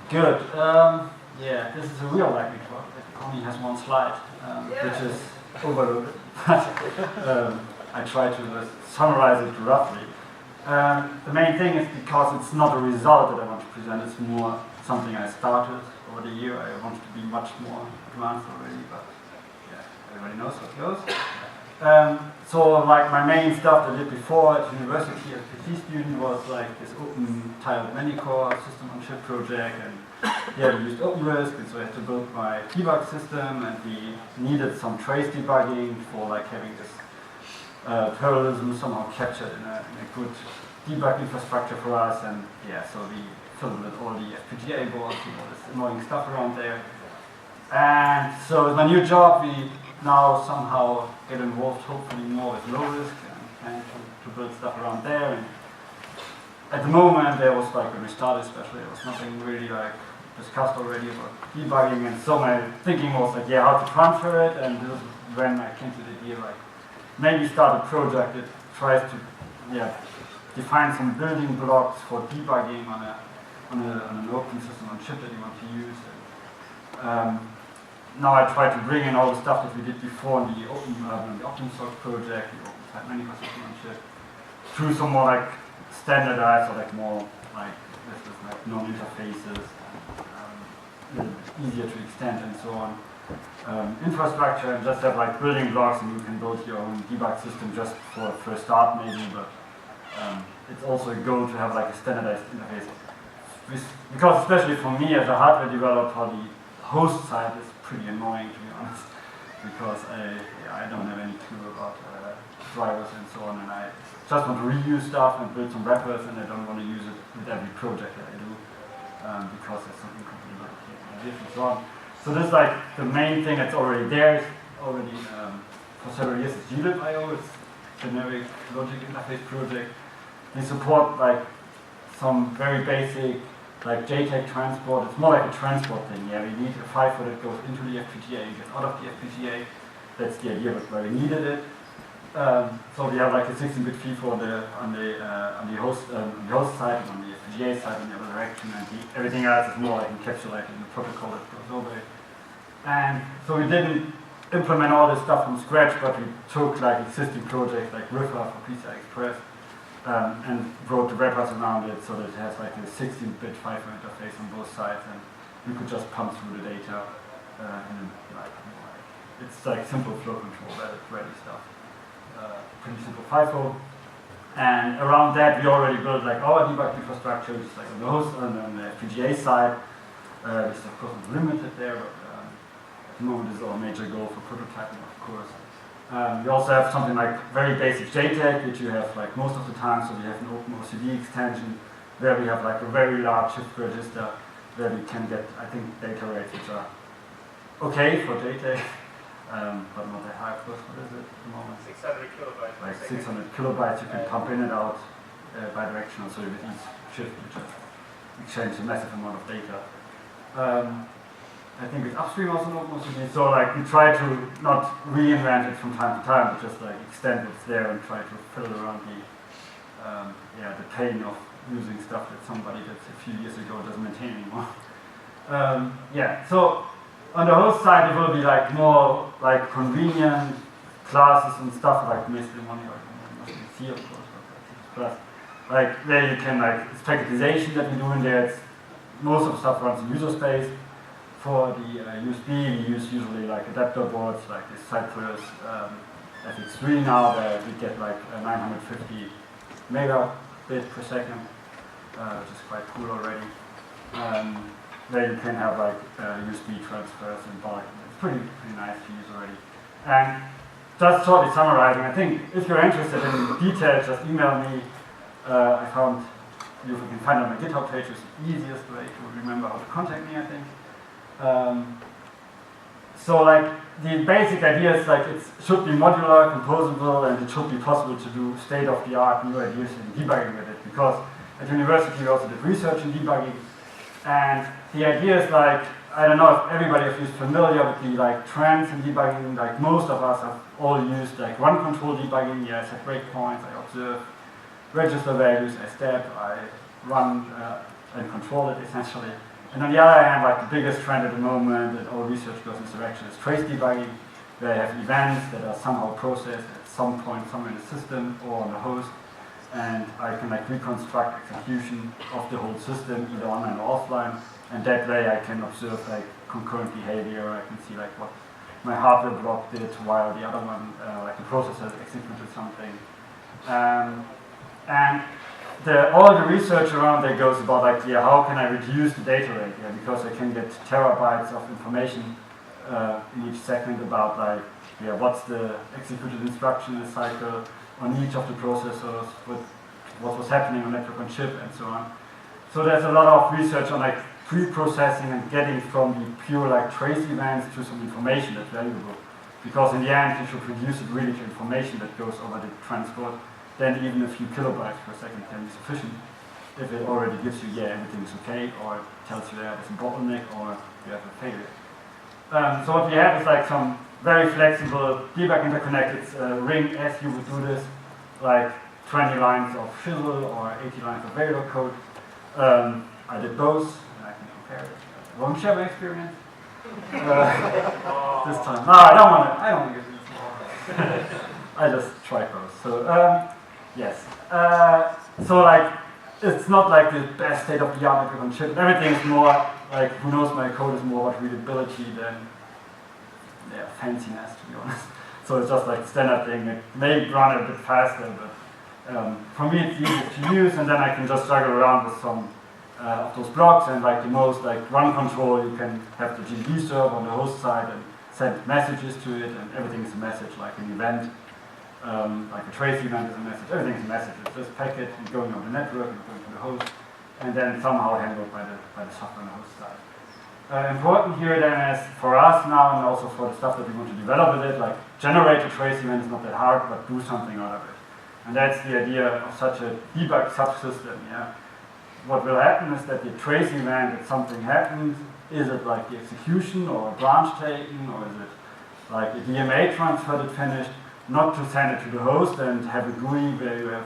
Good. Yeah, this is a real lightning talk. It only has one slide, which is overloaded. I try to summarize it roughly. The main thing is because it's not a result that I want to present, it's more something I started over the year. I want to be much more advanced already, but yeah, everybody knows how it goes. So like my main stuff that I did before at university as a PhD student was like this open tiled many-core system on chip project, and yeah, we used OpenRISC, and so I had to build my debug system, and we needed some trace debugging for like having this parallelism somehow captured in a good debug infrastructure for us, and yeah, so we filled with all the FPGA boards, you know, this annoying stuff around there. And so with my new job, we now somehow get involved hopefully more with low risk and plan to build stuff around there. And at the moment there was like, when we started especially, there was nothing really like discussed already about debugging, and so my thinking was like, yeah, how to transfer it, and this is when I came to the idea like maybe start a project that tries to define some building blocks for debugging on an open system on chip that you want to use. And, now I try to bring in all the stuff that we did before in the OpenSoC project, the open type many-core system on chip, through some more like standardized or like more like this is like non-interfaces, a little bit easier to extend and so on. Infrastructure, and just have like building blocks, and you can build your own debug system just for a start maybe, but it's also a goal to have like a standardized interface. Because especially for me as a hardware developer, the host side is pretty annoying, to be honest, because I don't have any clue about drivers and so on, and I just want to reuse stuff and build some wrappers, and I don't want to use it with every project that I do, because there's some incompatibility and so on. So this is like the main thing that's already there. It's already for several years. It's glib.io. It's generic logic interface project. They support like some very basic like JTAG transport. It's more like a transport thing. Yeah, we need a FIFO that goes into the FPGA and gets out of the FPGA. That's the idea, but where we needed it. So we have like a 16-bit FIFO on the host side and on the FPGA side in the other direction, and everything else is more like encapsulated in the protocol that goes over it. And so we didn't implement all this stuff from scratch, but we took like existing projects like River for PCI Express. And wrote the wrappers around it so that it has like a 16-bit FIFO interface on both sides, and you could just pump through the data, and like it's like simple flow control, ready stuff. Pretty simple FIFO. And around that we already built like our debug infrastructure, just like on the host and on the FPGA side. This is of course limited there, but at the moment this is our major goal for prototyping, of course. We also have something like very basic JTAG, which you have like most of the time. So we have an open OCD extension where we have like a very large shift register where we can get, I think, data rates which are okay for JTAG, but not that high, of course. What is it at the moment? 600 kilobytes. Like 600 kilobytes you can pump in and out bidirectional, so with each shift you just exchange a massive amount of data. I think it's upstream also an open OCD, so like we try to not reinvent it from time to time, but just like extend what's there and try to fill around the pain of using stuff that somebody that a few years ago doesn't maintain anymore. So on the host side it will be like more like convenient classes and stuff like mostly money or C of course, but like there you can like it's packetization that we do in there. It's, most of the stuff runs in user space. For the USB, we use usually like adapter boards like this Cypress FX3 now, that we get like 950 megabit per second, which is quite cool already. There you can have like USB transfers in bulk. It's pretty nice to use already. And just shortly summarizing, I think if you're interested in details, just email me. I found you can find on my GitHub page is the easiest way to remember how to contact me, I think. So like the basic idea is like it should be modular, composable, and it should be possible to do state-of-the-art new ideas in debugging with it, because at university we also did research in debugging, and the idea is like, I don't know if everybody is familiar with the like trends in debugging. Like most of us have all used like run control debugging. I set breakpoints, I observe register values, I step, I run and control it essentially. And on the other hand, like the biggest trend at the moment that all research goes in this direction is trace debugging, where you have events that are somehow processed at some point somewhere in the system or on the host, and I can like reconstruct execution of the whole system, either online or offline, and that way I can observe like concurrent behavior. I can see like what my hardware block did while the other one, like the processor executed something. And all the research around there goes about like, yeah, how can I reduce the data rate? Yeah, because I can get terabytes of information in each segment about like, yeah, what's the executed instruction in the cycle on each of the processors, what was happening on network on chip, and so on. So there's a lot of research on like pre-processing and getting from the pure like trace events to some information that's valuable. Because in the end, you should reduce it really to information that goes over the transport. Then even a few kilobytes per second can be sufficient if it already gives you, yeah, everything is okay, or it tells you there's a bottleneck, or you have a failure. So what we have is like some very flexible debug interconnect. It's a ring as you would do this, like 20 lines of chisel or 80 lines of Verilog code. I did both, and I can compare it. I won't share my experience this time. No, I don't want to get this. I just tried both. So yes. So like, it's not like the best state-of-the-art network on chip. Everything is more like, who knows, my code is more about readability than fanciness, to be honest. So it's just like the standard thing. It may run a bit faster, but for me it's easy to use, and then I can just juggle around with some of those blocks, and like the most like run control, you can have the GDB server on the host side and send messages to it, and everything is a message, like an event. Like a trace event is a message, everything is a message. It's just packet going on the network and going to the host, and then somehow handled by the software on the host side. Important here then is for us now, and also for the stuff that we want to develop with it, like generate a trace event is not that hard, but do something out of it. And that's the idea of such a debug subsystem. Yeah. What will happen is that the trace event, if something happens, is it like the execution or a branch taken, or is it like a DMA transfer that finished? Not to send it to the host and have a GUI where you have,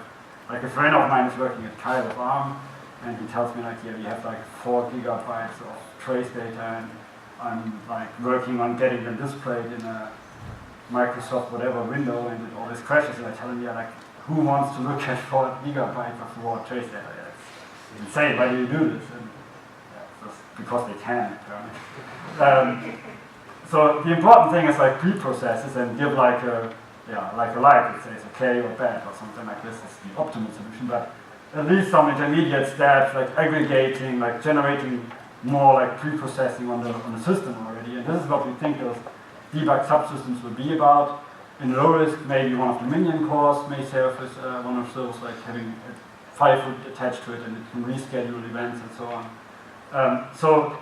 like a friend of mine is working at Kyle of ARM, and he tells me like, yeah, we have like 4 gigabytes of trace data, and I'm like working on getting them displayed in a Microsoft whatever window, and it always crashes, and I tell him, yeah, like, who wants to look at 4 gigabytes of raw trace data? Yeah, it's insane, why do you do this? And yeah, just because they can, apparently. So the important thing is like pre-processes and give like a light that says okay or bad or something like this is the optimal solution, but at least some intermediate steps like aggregating, like generating more like pre-processing on the system already, and this is what we think those debug subsystems will be about. In low risk, maybe one of the minion cores may surface one of those, like having a file foot attached to it, and it can reschedule events and so on. So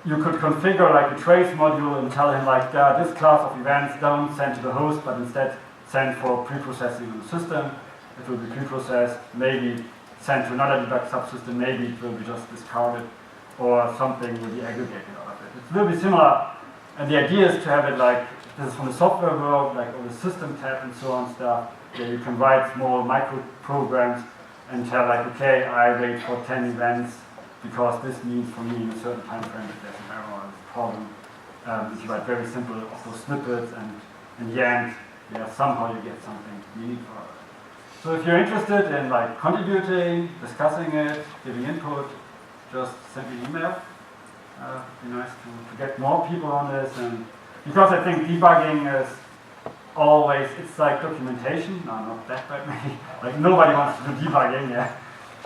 you could configure like a trace module and tell him like, this class of events don't send to the host, but instead send for pre-processing on the system. It will be pre-processed, maybe sent to another debug subsystem, maybe it will be just discarded, or something will be aggregated out of it. It will be similar, and the idea is to have it like, this is from the software world, like all the system tab and so on stuff, where you can write small micro programs and tell like, okay, I wait for 10 events because this means for me in a certain time frame that there's an error or a problem. You write very simple of those snippets, and in the end, somehow you get something meaningful. So if you're interested in like contributing, discussing it, giving input, just send me an email. It'd be nice to get more people on this, and because I think debugging is always, it's like documentation. No, not that bad maybe. Like nobody wants to do debugging, yeah.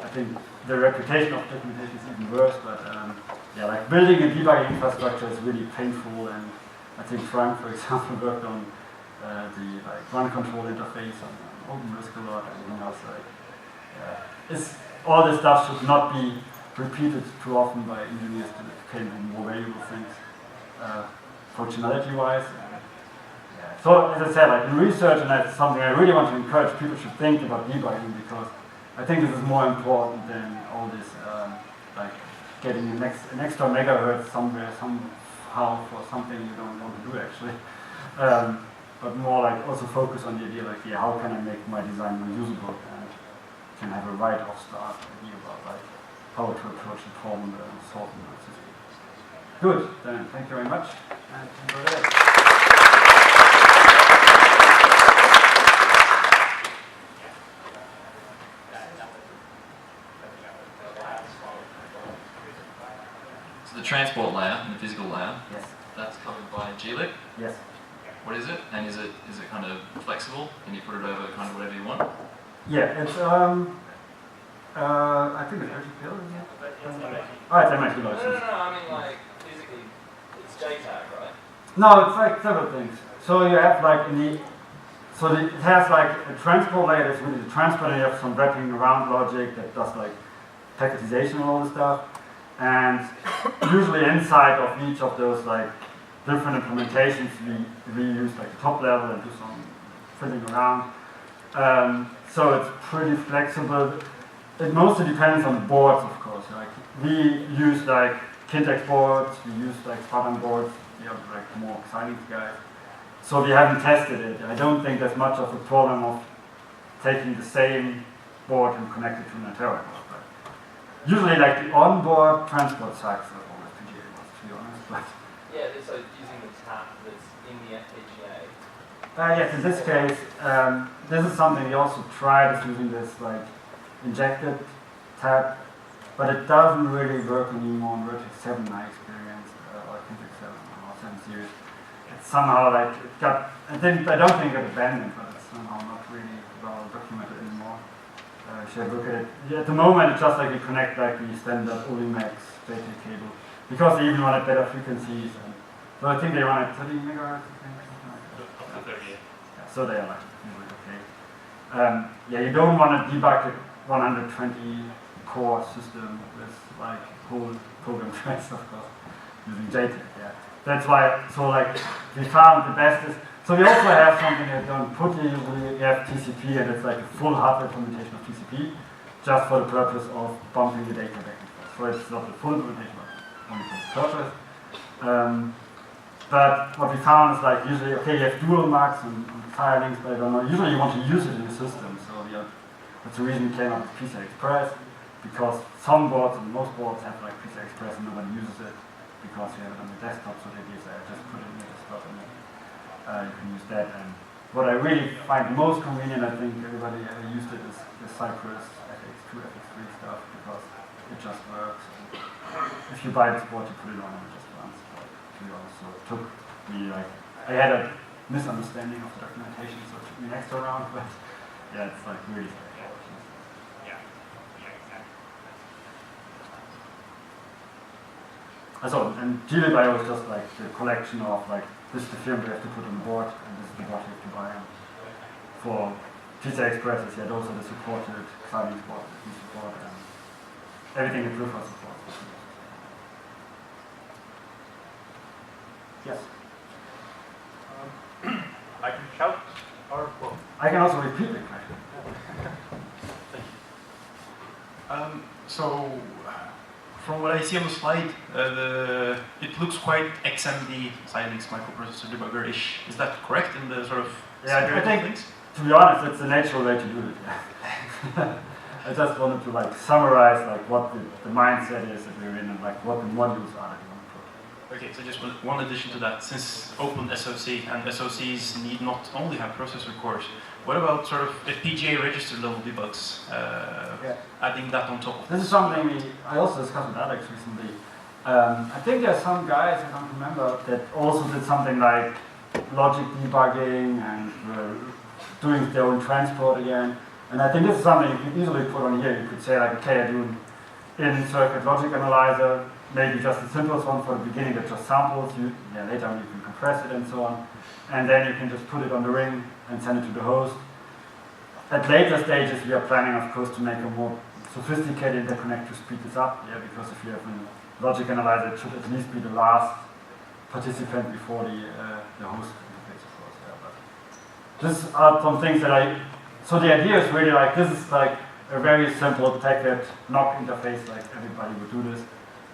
I think the reputation of documentation is even worse, but like building a debugging infrastructure is really painful, and I think Frank, for example, worked on the like run control interface on OpenRISC a lot, and everything else. It's all this stuff should not be repeated too often by engineers to obtain more valuable things, functionality-wise. So as I said, like in research, and that's something I really want to encourage people should think about debugging, because I think this is more important than all this like getting an extra megahertz somewhere somehow for something you don't want to do actually. But more like also focus on the idea like, how can I make my design more usable, and can have a right off start idea about like how to approach the problem and solve the system. Good, then thank you very much. And enjoy the day. So the transport layer and the physical layer, Yes. that's covered by Debug. Yes. What is it? And is it kind of flexible? Can you put it over kind of whatever you want? Yeah, it's I think it's actually built, isn't it? Oh, it's MIT license. No, I mean like physically, it's JTAG, right? No, it's like several things. So you have like it has like a transport layer that's really the transport, and you have some wrapping around logic that does like packetization and all this stuff. And usually inside of each of those like different implementations, we use like the top level and do some fiddling around. So it's pretty flexible. It mostly depends on the boards, of course. Like we use like Kintex boards, we use like Spartan boards. We have like more exciting guys. So we haven't tested it. I don't think there's much of a problem of taking the same board and connect it to an Altera board. But usually, like the onboard transport sucks of all FPGA boards, to be honest. But Yeah, so using the tap that's in the FPGA. yes, in this case, this is something we also tried, is using this like injected tab, but it doesn't really work anymore on Vertex 7, I experienced, or Kintex 7 or 7 series. It's somehow like it got, I don't think it got abandoned, but it's somehow not really well documented anymore. Should I look at it? Yeah, at the moment, it's just like we connect like the standard Olimax data cable, because they even wanted better frequencies. And so I think they wanted 30 megahertz, I think, something like that. Up to 30, yeah. Yeah, so they are like usually okay. Yeah, you don't want to debug a 120 core system with like whole program tracks, of course, using JTAG. Yeah, that's why. So like we found the best is. So we also have something that don't put here. Usually we have TCP, and it's like a full hardware implementation of TCP, just for the purpose of bumping the data back and forth. So it's not the full implementation, but only for the purpose. But what we found is like usually, okay, you have dual marks and file links, but I don't know. Usually you want to use it in the system, so that's the reason we came up with PCI Express, because some boards and most boards have like PCI Express and nobody uses it because you have it on the desktop, so they just put it in the desktop and you can use that. And what I really find most convenient, I think everybody used it, is the Cypress FX2, FX3 stuff, because it just works. And if you buy this board, you put it on and it just runs. To be honest, so it took me like, I had a misunderstanding of the documentation, so it took me an extra round, but yeah, it's like really straightforward. So, and GLibIO is just like the collection of like, this is the firmware you have to put on the board, and this is the board you have to buy. And for PCI Expresses, yeah, those are the supported Xilinx boards that we support, and everything that Bluefield supports. Yes? I can shout, or well. I can also repeat the question. Thank you. So, from what I see on the slide, it looks quite XMD Xilinx microprocessor debugger-ish. Is that correct in the sort of I think, things? To be honest, it's the natural way to do it. Yeah. I just wanted to like summarize like what the mindset is that we're in, and like what the modules are that we want to put. Okay, so just one addition to that. Since open SoC and SoCs need not only have processor cores, what about sort of FPGA register level debugs? Adding that on top of this is something I also discussed with Alex recently. I think there's some guys, I don't remember, that also did something like logic debugging and doing their own transport again. And I think this is something you can easily put on here. You could say like, okay, I do an in-circuit logic analyzer, maybe just the simplest one for the beginning that just samples you. Yeah, later on you can compress it and so on. And then you can just put it on the ring and send it to the host. At later stages, we are planning, of course, to make a more sophisticated interconnect to speed this up. Yeah, because if you have a logic analyzer, it should at least be the last participant before the host interface, of course. Yeah, but these are some things that so the idea is really like, this is like a very simple packet NOC interface, like everybody would do this.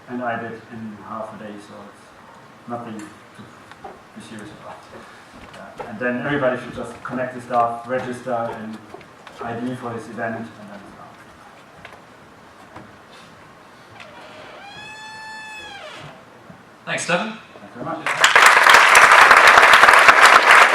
And I did in half a day, so it's nothing to be serious about. And then everybody should just connect the stuff, register an ID for this event, and then it's done. Thanks, Stefan. Thank you very much.